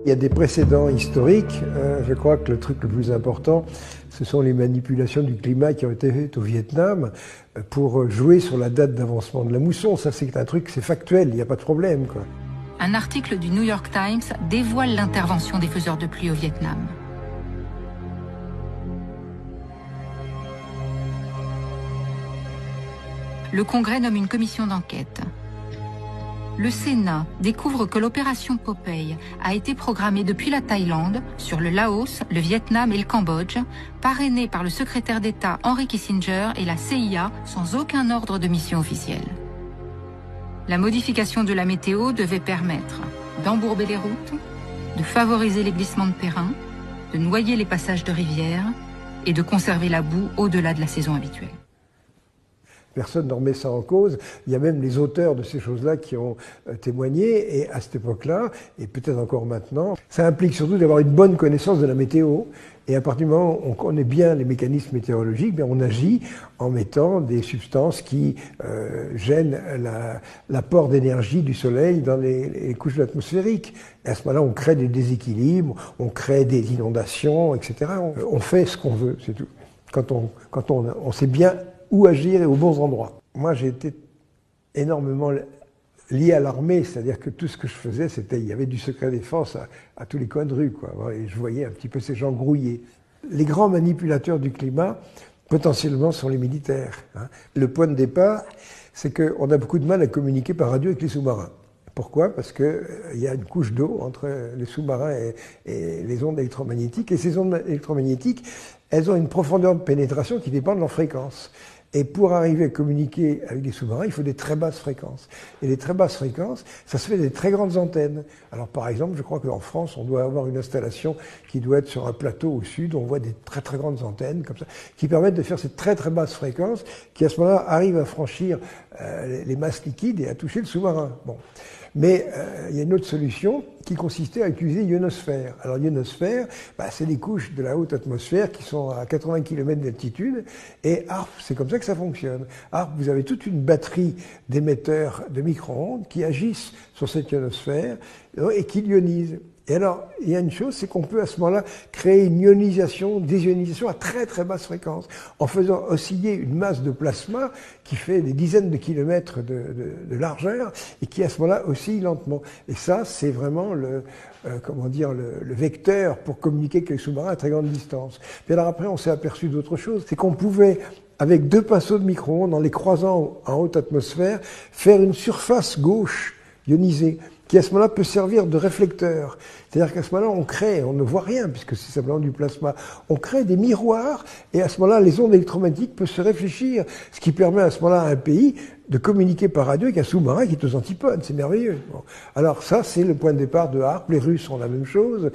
Il y a des précédents historiques. Je crois que le truc le plus important, ce sont les manipulations du climat qui ont été faites au Vietnam pour jouer sur la date d'avancement de la mousson. Ça, c'est un truc, c'est factuel, il n'y a pas de problème, quoi. Un article du New York Times dévoile l'intervention des faiseurs de pluie au Vietnam. Le Congrès nomme une commission d'enquête. Le Sénat découvre que l'opération Popeye a été programmée depuis la Thaïlande, sur le Laos, le Vietnam et le Cambodge, parrainée par le secrétaire d'État Henry Kissinger et la CIA sans aucun ordre de mission officiel. La modification de la météo devait permettre d'embourber les routes, de favoriser les glissements de terrain, de noyer les passages de rivières et de conserver la boue au-delà de la saison habituelle. Personne ne remet ça en cause. Il y a même les auteurs de ces choses-là qui ont témoigné, et à cette époque-là, et peut-être encore maintenant, ça implique surtout d'avoir une bonne connaissance de la météo. Et à partir du moment où on connaît bien les mécanismes météorologiques, bien on agit en mettant des substances qui gênent l'apport d'énergie du soleil dans les couches atmosphériques. Et à ce moment-là, on crée des déséquilibres, on crée des inondations, etc. On fait ce qu'on veut, c'est tout. Quand on sait bien où agir et aux bons endroits. Moi, j'ai été énormément lié à l'armée, c'est-à-dire que tout ce que je faisais, il y avait du secret défense à tous les coins de rue, quoi. Et je voyais un petit peu ces gens grouiller. Les grands manipulateurs du climat, potentiellement, sont les militaires, hein. Le point de départ, c'est qu'on a beaucoup de mal à communiquer par radio avec les sous-marins. Pourquoi? Parce qu'il y a une couche d'eau entre les sous-marins et les ondes électromagnétiques. Et ces ondes électromagnétiques, elles ont une profondeur de pénétration qui dépend de leur fréquence. Et pour arriver à communiquer avec les sous-marins, il faut des très basses fréquences. Et les très basses fréquences, ça se fait des très grandes antennes. Alors par exemple, je crois qu'en France, on doit avoir une installation qui doit être sur un plateau au sud, on voit des très très grandes antennes comme ça, qui permettent de faire ces très très basses fréquences, qui à ce moment-là arrivent à franchir les masses liquides et à toucher le sous-marin. Bon. Mais il y a une autre solution qui consistait à utiliser l'ionosphère. Alors l'ionosphère, c'est les couches de la haute atmosphère qui sont à 80 km d'altitude, et ARP, c'est comme ça que ça fonctionne. ARP, vous avez toute une batterie d'émetteurs de micro-ondes qui agissent sur cette ionosphère et qui l'ionisent. Et alors, il y a une chose, c'est qu'on peut à ce moment-là créer une ionisation, désionisation à très très basse fréquence, en faisant osciller une masse de plasma qui fait des dizaines de kilomètres de largeur et qui à ce moment-là oscille lentement. Et ça, c'est vraiment le vecteur pour communiquer avec les sous-marins à très grande distance. Puis alors après, on s'est aperçu d'autre chose, c'est qu'on pouvait, avec deux pinceaux de micro-ondes, en les croisant en haute atmosphère, faire une surface gauche ionisée, qui à ce moment-là peut servir de réflecteur. C'est-à-dire qu'à ce moment-là, on ne voit rien, puisque c'est simplement du plasma. On crée des miroirs, et à ce moment-là, les ondes électromagnétiques peuvent se réfléchir, ce qui permet à ce moment-là à un pays de communiquer par radio avec un sous-marin qui est aux antipodes. C'est merveilleux. Bon. Alors ça, c'est le point de départ de HARP. Les Russes ont la même chose.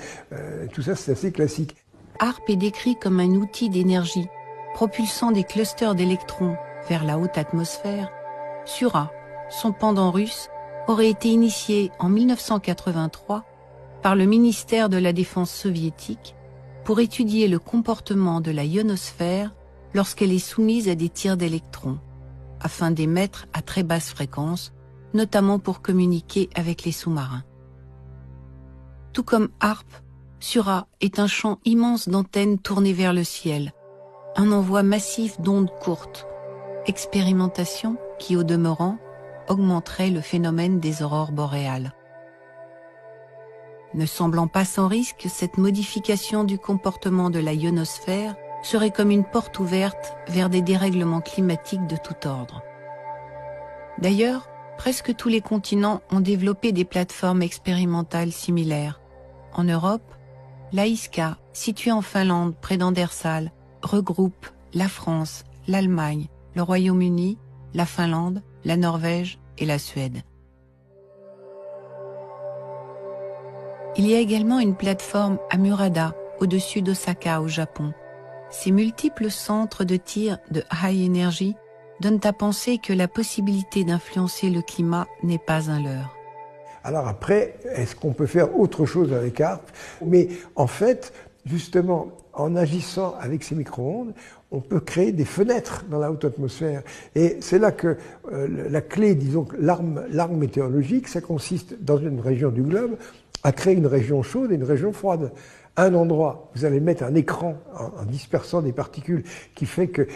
Tout ça, c'est assez classique. HARP est décrit comme un outil d'énergie, propulsant des clusters d'électrons vers la haute atmosphère. Sura, son pendant russe, aurait été initié en 1983 par le ministère de la Défense soviétique pour étudier le comportement de la ionosphère lorsqu'elle est soumise à des tirs d'électrons, afin d'émettre à très basse fréquence, notamment pour communiquer avec les sous-marins. Tout comme HARP, Sura est un champ immense d'antennes tournées vers le ciel, un envoi massif d'ondes courtes, expérimentation qui, au demeurant, augmenterait le phénomène des aurores boréales. Ne semblant pas sans risque, cette modification du comportement de la ionosphère serait comme une porte ouverte vers des dérèglements climatiques de tout ordre. D'ailleurs, presque tous les continents ont développé des plateformes expérimentales similaires. En Europe, l'AISCA, située en Finlande près d'Andersal, regroupe la France, l'Allemagne, le Royaume-Uni, la Finlande, la Norvège et la Suède. Il y a également une plateforme à Murada, au-dessus d'Osaka au Japon. Ces multiples centres de tir de high energy donnent à penser que la possibilité d'influencer le climat n'est pas un leurre. Alors après, est-ce qu'on peut faire autre chose avec HARP? Mais en fait, justement, en agissant avec ces micro-ondes, on peut créer des fenêtres dans la haute atmosphère. Et c'est là que la clé, disons, l'arme météorologique, ça consiste, dans une région du globe, à créer une région chaude et une région froide. Un endroit, vous allez mettre un écran en dispersant des particules qui fait que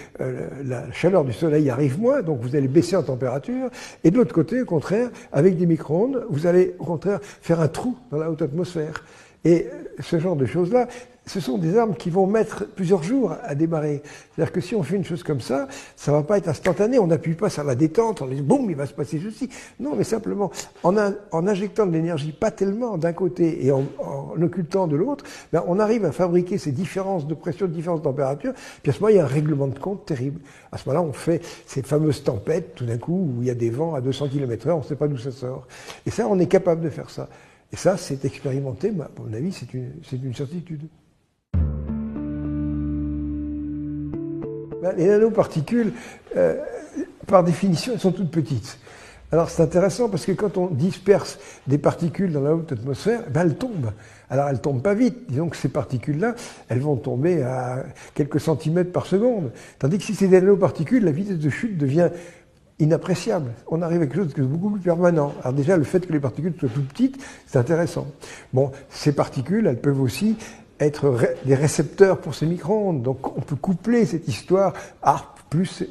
la chaleur du soleil arrive moins, donc vous allez baisser en température. Et de l'autre côté, au contraire, avec des micro-ondes, vous allez au contraire faire un trou dans la haute atmosphère. Et ce genre de choses-là, ce sont des armes qui vont mettre plusieurs jours à démarrer. C'est-à-dire que si on fait une chose comme ça va pas être instantané. On n'appuie pas sur la détente, on dit boum, il va se passer ceci. Non, mais simplement en injectant de l'énergie, pas tellement d'un côté et en occultant de l'autre, ben on arrive à fabriquer ces différences de pression, de différences de température. Puis à ce moment-là, il y a un règlement de compte terrible. À ce moment-là, on fait ces fameuses tempêtes, tout d'un coup, où il y a des vents à 200 km/h, on ne sait pas d'où ça sort. Et ça, on est capable de faire ça. Et ça, c'est expérimenté, à mon avis, c'est une certitude. Les nanoparticules, par définition, elles sont toutes petites. Alors c'est intéressant parce que quand on disperse des particules dans la haute atmosphère, ben elles tombent. Alors elles tombent pas vite. Disons que ces particules-là, elles vont tomber à quelques centimètres par seconde. Tandis que si c'est des nanoparticules, la vitesse de chute devient inappréciable. On arrive à quelque chose de beaucoup plus permanent. Alors déjà, le fait que les particules soient toutes petites, c'est intéressant. Bon, ces particules, elles peuvent aussi être des récepteurs pour ces micro-ondes. Donc on peut coupler cette histoire plus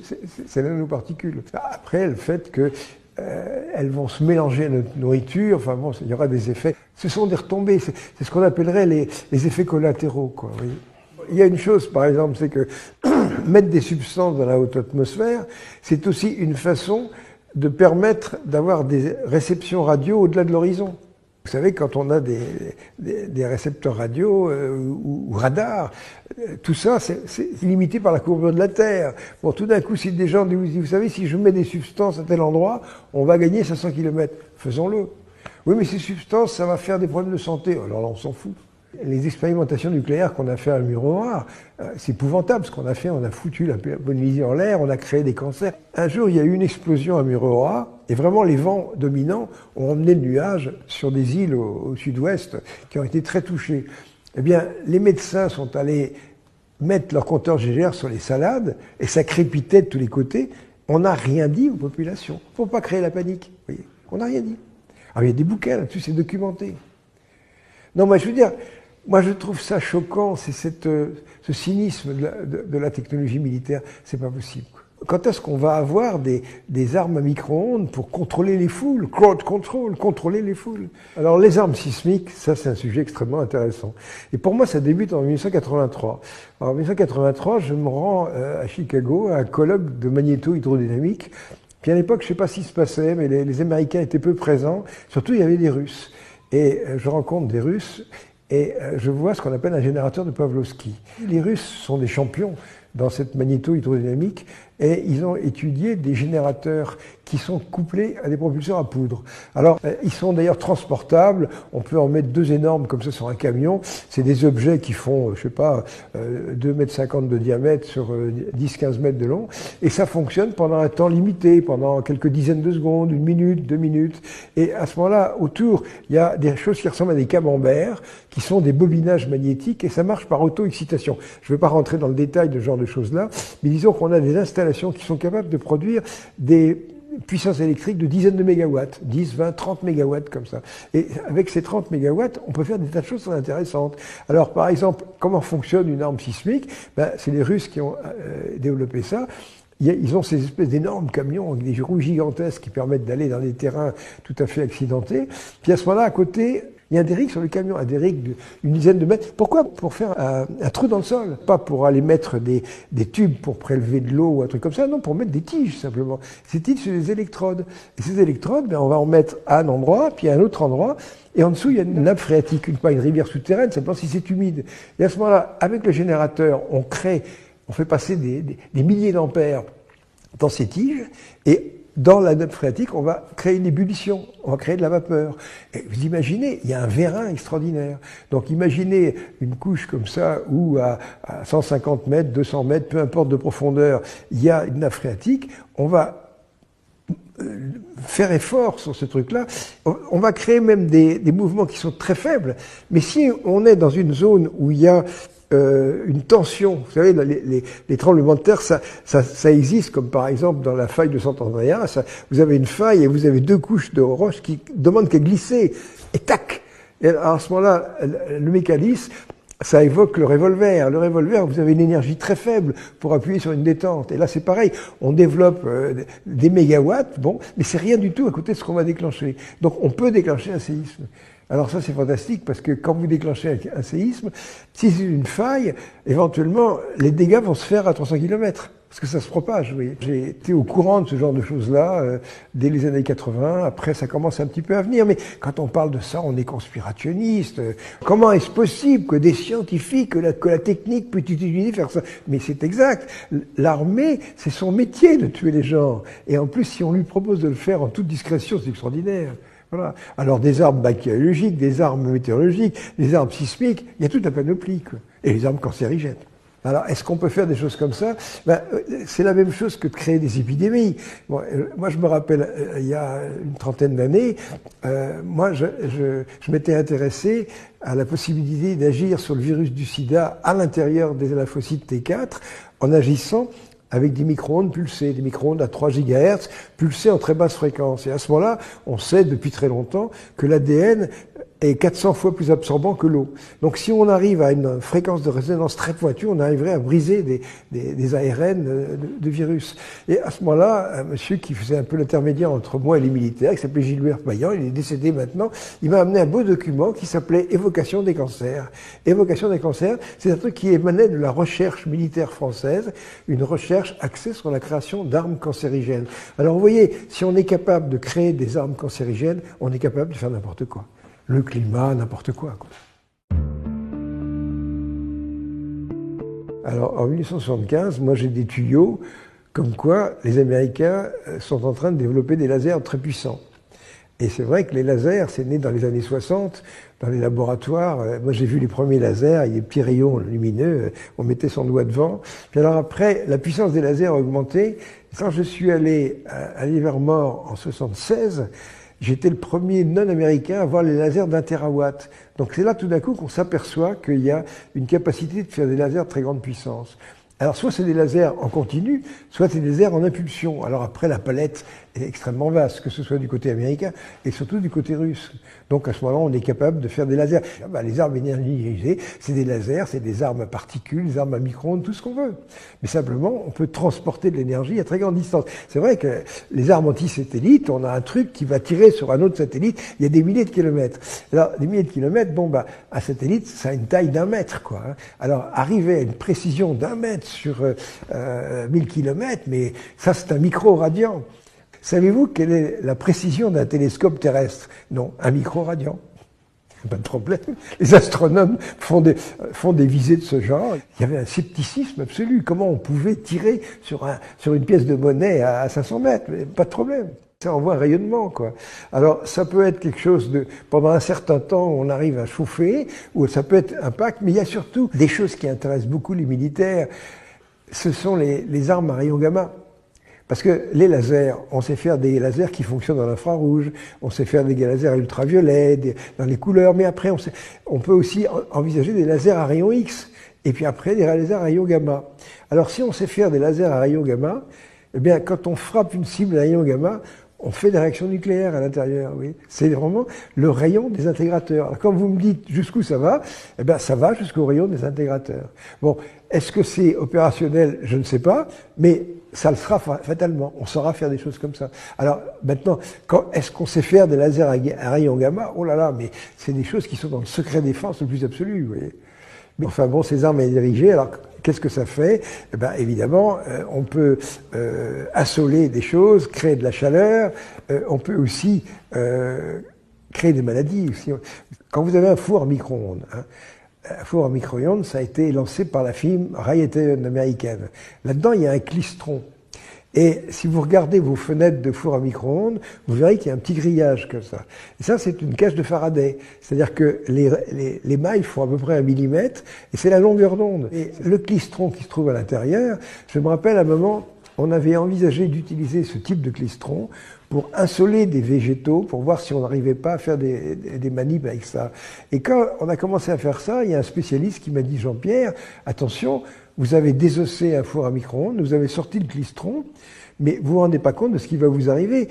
ces nanoparticules. Après, le fait que elles vont se mélanger à notre nourriture, enfin bon, il y aura des effets. Ce sont des retombées, c'est ce qu'on appellerait les effets collatéraux, quoi. Oui. Il y a une chose, par exemple, c'est que mettre des substances dans la haute atmosphère, c'est aussi une façon de permettre d'avoir des réceptions radio au-delà de l'horizon. Vous savez, quand on a des récepteurs radio ou radars, tout ça, c'est limité par la courbure de la Terre. Bon, tout d'un coup, si des gens disent, vous savez, si je mets des substances à tel endroit, on va gagner 500 km. Faisons-le. Oui, mais ces substances, ça va faire des problèmes de santé. Alors là, on s'en fout. Les expérimentations nucléaires qu'on a fait à Mururoa, c'est épouvantable ce qu'on a fait. On a foutu la Polynésie en l'air, on a créé des cancers. Un jour, il y a eu une explosion à Mururoa et vraiment les vents dominants ont emmené le nuage sur des îles au sud-ouest qui ont été très touchées. Eh bien, les médecins sont allés mettre leur compteur GGR sur les salades et ça crépitait de tous les côtés. On n'a rien dit aux populations. Il ne faut pas créer la panique. Vous voyez, on n'a rien dit. Alors, il y a des bouquins là-dessus, c'est documenté. Non, moi, je veux dire, moi, je trouve ça choquant, c'est ce cynisme de la technologie militaire. C'est pas possible. Quand est-ce qu'on va avoir des armes à micro-ondes pour contrôler les foules, crowd control, contrôler les foules? Alors, les armes sismiques, ça, c'est un sujet extrêmement intéressant. Et pour moi, ça débute en 1983. Alors, en 1983, je me rends à Chicago à un colloque de magnéto-hydrodynamique. Puis à l'époque, je sais pas ce qui se passait, mais les Américains étaient peu présents. Surtout, il y avait des Russes. Et je rencontre des Russes et je vois ce qu'on appelle un générateur de Pavlovsky. Les Russes sont des champions dans cette magnéto-hydrodynamique et ils ont étudié des générateurs qui sont couplés à des propulseurs à poudre. Alors, ils sont d'ailleurs transportables, on peut en mettre 2 énormes comme ça sur un camion. C'est des objets qui font, je sais pas, 2,50 m de diamètre sur 10-15 mètres de long, et ça fonctionne pendant un temps limité, pendant quelques dizaines de secondes, 1 minute, 2 minutes. Et à ce moment-là, autour, il y a des choses qui ressemblent à des camemberts, qui sont des bobinages magnétiques, et ça marche par auto-excitation. Je ne vais pas rentrer dans le détail de ce genre de choses-là, mais disons qu'on a des installations qui sont capables de produire des puissance électrique de dizaines de mégawatts, 10, 20, 30 mégawatts comme ça. Et avec ces 30 mégawatts, on peut faire des tas de choses très intéressantes. Alors par exemple, comment fonctionne une arme sismique? C'est les Russes qui ont développé ça. Ils ont ces espèces d'énormes camions avec des roues gigantesques qui permettent d'aller dans des terrains tout à fait accidentés. Puis à ce moment-là, à côté, il y a un derrick sur le camion, un derrick d'une dizaine de mètres. Pourquoi? Pour faire un trou dans le sol. Pas pour aller mettre des tubes pour prélever de l'eau ou un truc comme ça. Non, pour mettre des tiges, simplement. Ces tiges, c'est des électrodes. Et ces électrodes, on va en mettre à un endroit, puis à un autre endroit. Et en dessous, il y a une nappe phréatique, pas une rivière souterraine, simplement si c'est humide. Et à ce moment-là, avec le générateur, on fait passer des milliers d'ampères dans ces tiges. Et dans la nappe phréatique, on va créer une ébullition, on va créer de la vapeur. Et vous imaginez, il y a un vérin extraordinaire. Donc imaginez une couche comme ça, où à 150 mètres, 200 mètres, peu importe de profondeur, il y a une nappe phréatique, on va faire effort sur ce truc-là. On va créer même des mouvements qui sont très faibles. Mais si on est dans une zone où il y a une tension, vous savez, les tremblements de terre, ça existe, comme par exemple dans la faille de Sant'Andrea, vous avez une faille et vous avez 2 couches de roches qui demandent qu'à glisser, et tac, Et à ce moment-là, le mécanisme, ça évoque le revolver. Le revolver, vous avez une énergie très faible pour appuyer sur une détente. Et là, c'est pareil. On développe des mégawatts, bon, mais c'est rien du tout à côté de ce qu'on va déclencher. Donc, on peut déclencher un séisme. Alors ça, c'est fantastique parce que quand vous déclenchez un séisme, si c'est une faille, éventuellement, les dégâts vont se faire à 300 km. Parce que ça se propage, vous voyez. J'ai été au courant de ce genre de choses-là dès les années 80. Après, ça commence un petit peu à venir. Mais quand on parle de ça, on est conspirationniste. Comment est-ce possible que des scientifiques, que la technique peut utiliser faire ça? Mais c'est exact. L'armée, c'est son métier de tuer les gens. Et en plus, si on lui propose de le faire en toute discrétion, c'est extraordinaire. Voilà. Alors des armes bactériologiques, des armes météorologiques, des armes sismiques, il y a toute la panoplie, quoi. Et les armes cancérigènes. Alors, est-ce qu'on peut faire des choses comme ça? C'est la même chose que de créer des épidémies. Bon, moi, je me rappelle, il y a une trentaine d'années, moi, je m'étais intéressé à la possibilité d'agir sur le virus du sida à l'intérieur des lymphocytes T4 en agissant avec des micro-ondes pulsées, des micro-ondes à 3 GHz pulsées en très basse fréquence. Et à ce moment-là, on sait depuis très longtemps que l'ADN est 400 fois plus absorbant que l'eau. Donc si on arrive à une fréquence de résonance très pointue, on arriverait à briser des ARN de virus. Et à ce moment-là, un monsieur qui faisait un peu l'intermédiaire entre moi et les militaires, qui s'appelait Gilbert Payan, il est décédé maintenant, il m'a amené un beau document qui s'appelait Évocation des cancers. Évocation des cancers, c'est un truc qui émanait de la recherche militaire française, une recherche axée sur la création d'armes cancérigènes. Alors vous voyez, si on est capable de créer des armes cancérigènes, on est capable de faire n'importe quoi. Le climat, n'importe quoi. Alors, en 1975, moi j'ai des tuyaux comme quoi les Américains sont en train de développer des lasers très puissants. Et c'est vrai que les lasers, c'est né dans les années 60, dans les laboratoires. Moi j'ai vu les premiers lasers, avec des petits rayons lumineux, on mettait son doigt devant. Puis alors après, la puissance des lasers a augmenté. Quand je suis allé à Livermore en 76, j'étais le premier non-américain à voir les lasers d'1 terawatt. Donc c'est là tout d'un coup qu'on s'aperçoit qu'il y a une capacité de faire des lasers de très grande puissance. Alors soit c'est des lasers en continu, soit c'est des lasers en impulsion. Alors après la palette est extrêmement vaste, que ce soit du côté américain et surtout du côté russe. Donc à ce moment-là, on est capable de faire des lasers. Les armes énergisées, c'est des lasers, c'est des armes à particules, des armes à micro-ondes, tout ce qu'on veut. Mais simplement, on peut transporter de l'énergie à très grande distance. C'est vrai que les armes anti-satellites, on a un truc qui va tirer sur un autre satellite, il y a des milliers de kilomètres. Alors, des milliers de kilomètres, un satellite, ça a une taille d'1 mètre, quoi. Alors, arriver à une précision d'1 mètre sur 1000 kilomètres, mais ça, c'est un micro-radian. Savez-vous quelle est la précision d'un télescope terrestre? Non, un micro-radian. Pas de problème. Les astronomes font des visées de ce genre. Il y avait un scepticisme absolu. Comment on pouvait tirer sur une pièce de monnaie à 500 mètres? Mais pas de problème. Ça envoie un rayonnement, quoi. Alors, ça peut être quelque chose pendant un certain temps, on arrive à chauffer, ou ça peut être un pacte, mais il y a surtout des choses qui intéressent beaucoup les militaires. Ce sont les armes à rayons gamma. Parce que les lasers, on sait faire des lasers qui fonctionnent dans l'infrarouge, on sait faire des lasers ultraviolets, dans les couleurs, mais après on peut aussi envisager des lasers à rayons X, et puis après des lasers à rayons gamma. Alors si on sait faire des lasers à rayons gamma, eh bien quand on frappe une cible à rayons gamma, on fait des réactions nucléaires à l'intérieur, oui. C'est vraiment le rayon des intégrateurs. Alors quand vous me dites jusqu'où ça va, eh bien ça va jusqu'au rayon des intégrateurs. Bon, est-ce que c'est opérationnel? Je ne sais pas, mais ça le sera fatalement. On saura faire des choses comme ça. Alors maintenant, est-ce qu'on sait faire des lasers à rayons gamma? Oh là là, mais c'est des choses qui sont dans le secret défense le plus absolu, vous voyez. Mais enfin bon, ces armes à dirigées, alors qu'est-ce que ça fait? Eh ben, évidemment, on peut assoler des choses, créer de la chaleur, on peut aussi créer des maladies. Quand vous avez un four à micro-ondes, un four à micro-ondes, ça a été lancé par la firme Raytheon américaine. Là-dedans, il y a un klystron. Et si vous regardez vos fenêtres de four à micro-ondes, vous verrez qu'il y a un petit grillage comme ça. Et ça, c'est une cage de Faraday. C'est-à-dire que les mailles font à peu près 1 millimètre, et c'est la longueur d'onde. Et le klystron qui se trouve à l'intérieur, je me rappelle à un moment, on avait envisagé d'utiliser ce type de klystron pour insoler des végétaux, pour voir si on n'arrivait pas à faire des manips avec ça. Et quand on a commencé à faire ça, il y a un spécialiste qui m'a dit, Jean-Pierre, attention, vous avez désossé un four à micro-ondes, vous avez sorti le klystron, mais vous vous rendez pas compte de ce qui va vous arriver.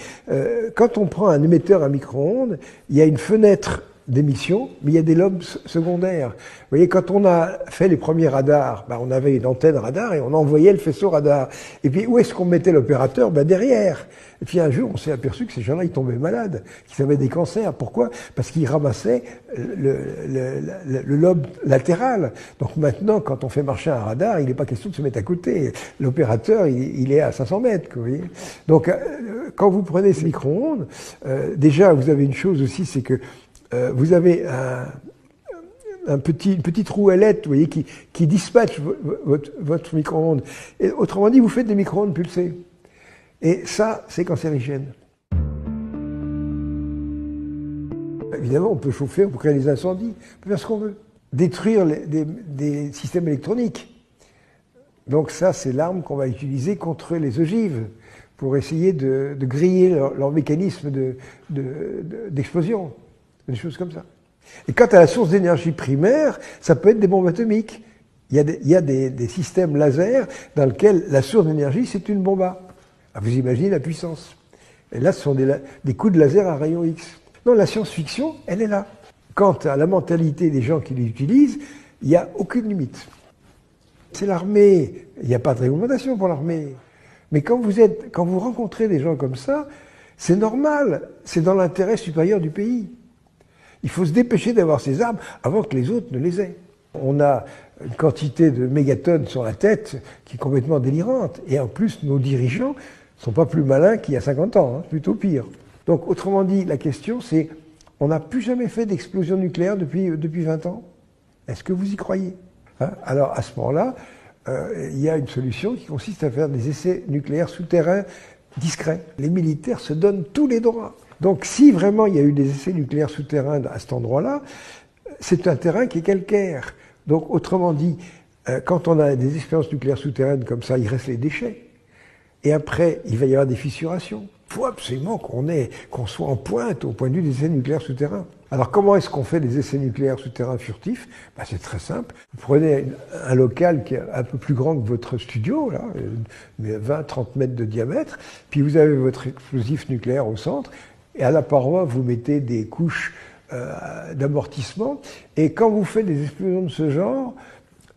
Quand on prend un émetteur à micro-ondes, il y a une fenêtre d'émission, mais il y a des lobes secondaires. Vous voyez, quand on a fait les premiers radars, on avait une antenne radar et on envoyait le faisceau radar. Et puis, où est-ce qu'on mettait l'opérateur? Derrière. Et puis un jour, on s'est aperçu que ces gens-là, ils tombaient malades, qu'ils avaient des cancers. Pourquoi? Parce qu'ils ramassaient le lobe latéral. Donc maintenant, quand on fait marcher un radar, il n'est pas question de se mettre à côté. L'opérateur, il est à 500 mètres. Vous voyez. Donc, quand vous prenez ces micro-ondes, déjà, vous avez une chose aussi, c'est que vous avez une petite rouellette, vous voyez, qui dispatche votre micro-ondes. Et autrement dit, vous faites des micro-ondes pulsées. Et ça, c'est cancérigène. Évidemment, on peut chauffer, on peut créer des incendies, on peut faire ce qu'on veut. Détruire des systèmes électroniques. Donc ça, c'est l'arme qu'on va utiliser contre les ogives, pour essayer de griller leur mécanisme d'explosion, des choses comme ça. Et quant à la source d'énergie primaire, ça peut être des bombes atomiques. Il y a des systèmes laser dans lesquels la source d'énergie, c'est une bombe A. Vous imaginez la puissance. Et là, ce sont des coups de laser à rayons X. Non, la science-fiction, elle est là. Quant à la mentalité des gens qui l'utilisent, il n'y a aucune limite. C'est l'armée. Il n'y a pas de réglementation pour l'armée. Mais quand vous rencontrez des gens comme ça, c'est normal. C'est dans l'intérêt supérieur du pays. Il faut se dépêcher d'avoir ces armes avant que les autres ne les aient. On a une quantité de mégatonnes sur la tête qui est complètement délirante. Et en plus, nos dirigeants ne sont pas plus malins qu'il y a 50 ans, plutôt pire. Donc, autrement dit, la question, c'est, on n'a plus jamais fait d'explosion nucléaire depuis 20 ans. Est-ce que vous y croyez? Alors, à ce moment-là, il y a une solution qui consiste à faire des essais nucléaires souterrains discrets. Les militaires se donnent tous les droits. Donc, si vraiment il y a eu des essais nucléaires souterrains à cet endroit-là, c'est un terrain qui est calcaire. Donc, autrement dit, quand on a des expériences nucléaires souterraines comme ça, il reste les déchets. Et après, il va y avoir des fissurations. Il faut absolument qu'on soit en pointe au point de vue des essais nucléaires souterrains. Alors, comment est-ce qu'on fait des essais nucléaires souterrains furtifs? C'est très simple. Vous prenez un local qui est un peu plus grand que votre studio, là, 20-30 mètres de diamètre, puis vous avez votre explosif nucléaire au centre, et à la paroi, vous mettez des couches d'amortissement. Et quand vous faites des explosions de ce genre,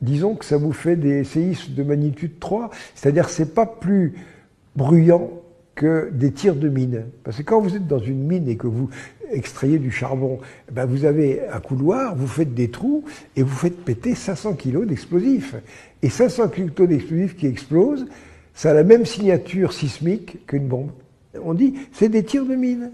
disons que ça vous fait des séismes de magnitude 3, c'est-à-dire que c'est pas plus bruyant que des tirs de mine. Parce que quand vous êtes dans une mine et que vous extrayez du charbon, vous avez un couloir, vous faites des trous et vous faites péter 500 kilos d'explosifs. Et 500 kilos d'explosifs qui explosent, ça a la même signature sismique qu'une bombe. On dit, c'est des tirs de mine.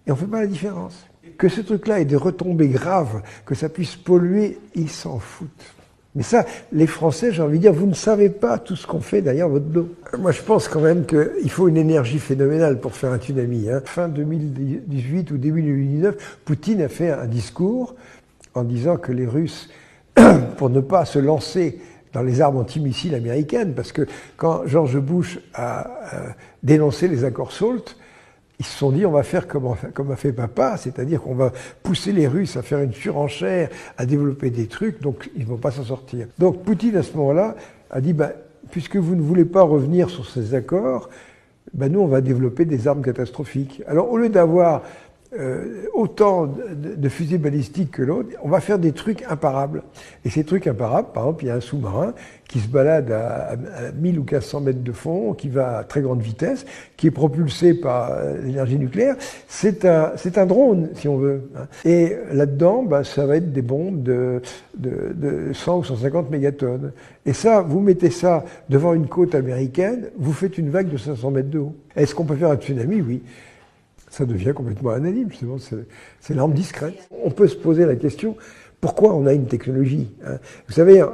Et on ne fait pas la différence. Que ce truc-là ait des retombées graves, que ça puisse polluer, ils s'en foutent. Mais ça, les Français, j'ai envie de dire, vous ne savez pas tout ce qu'on fait derrière votre dos. Moi, je pense quand même qu'il faut une énergie phénoménale pour faire un tsunami. Fin 2018 ou début 2019, Poutine a fait un discours en disant que les Russes, pour ne pas se lancer dans les armes antimissiles américaines, parce que quand George Bush a dénoncé les accords SALT, ils se sont dit, on va faire comme a fait papa, c'est-à-dire qu'on va pousser les Russes à faire une surenchère, à développer des trucs, donc ils ne vont pas s'en sortir. Donc Poutine, à ce moment-là, a dit, puisque vous ne voulez pas revenir sur ces accords, nous, on va développer des armes catastrophiques. Alors, au lieu d'avoir autant de fusées balistiques que l'autre, on va faire des trucs imparables. Et ces trucs imparables, par exemple, il y a un sous-marin qui se balade à 1000 ou 1500 mètres de fond, qui va à très grande vitesse, qui est propulsé par l'énergie nucléaire. C'est un drone, si on veut. Et là-dedans, ça va être des bombes de 100 ou 150 mégatonnes. Et ça, vous mettez ça devant une côte américaine, vous faites une vague de 500 mètres de haut. Est-ce qu'on peut faire un tsunami? Oui. Ça devient complètement anonyme, justement, c'est l'arme discrète. On peut se poser la question, pourquoi on a une technologie? Vous savez,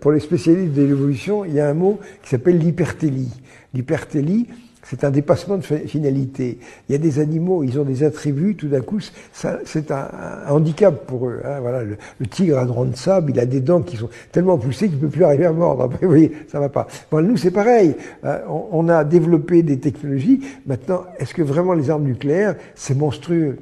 pour les spécialistes de l'évolution, il y a un mot qui s'appelle l'hypertélie. L'hypertélie, c'est un dépassement de finalité. Il y a des animaux, ils ont des attributs, tout d'un coup, c'est un handicap pour eux. Voilà, le tigre a un dent de sable, il a des dents qui sont tellement poussées qu'il ne peut plus arriver à mordre. Après, vous voyez, ça va pas. Nous, c'est pareil. On a développé des technologies. Maintenant, est-ce que vraiment les armes nucléaires, c'est monstrueux?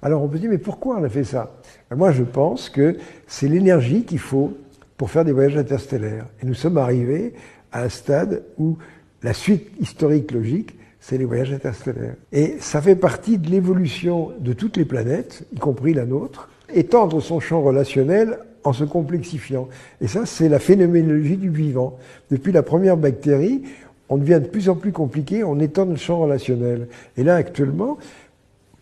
Alors, on peut se dire, mais pourquoi on a fait ça? Moi, je pense que c'est l'énergie qu'il faut pour faire des voyages interstellaires. Et nous sommes arrivés à un stade où la suite historique logique, c'est les voyages interstellaires. Et ça fait partie de l'évolution de toutes les planètes, y compris la nôtre. étendre son champ relationnel en se complexifiant. Et ça, c'est la phénoménologie du vivant. Depuis la première bactérie, on devient de plus en plus compliqué, on étend le champ relationnel. Et là, actuellement,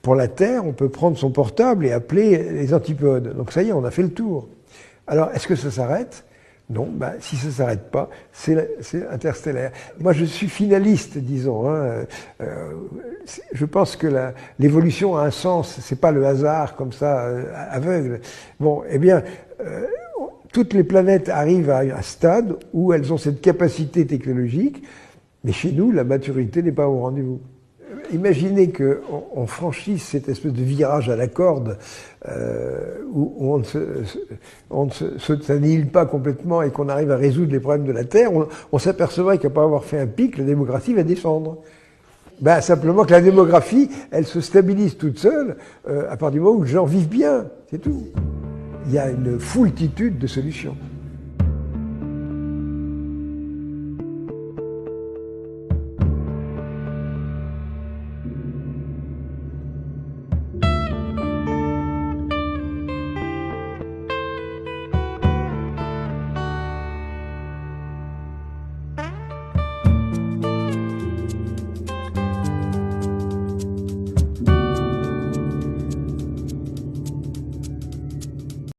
pour la Terre, on peut prendre son portable et appeler les antipodes. Donc ça y est, on a fait le tour. Alors, est-ce que ça s'arrête ? Non, si ça ne s'arrête pas, c'est interstellaire. Moi, je suis finaliste, disons. Je pense que l'évolution a un sens, c'est pas le hasard comme ça, aveugle. Bon, eh bien, toutes les planètes arrivent à un stade où elles ont cette capacité technologique, mais chez nous, la maturité n'est pas au rendez-vous. Imaginez qu'on franchisse cette espèce de virage à la corde où on ne s'annihile pas complètement et qu'on arrive à résoudre les problèmes de la Terre, on s'apercevrait qu'après avoir fait un pic, la démographie va descendre. Simplement que la démographie, elle se stabilise toute seule à partir du moment où les gens vivent bien, c'est tout. Il y a une foultitude de solutions.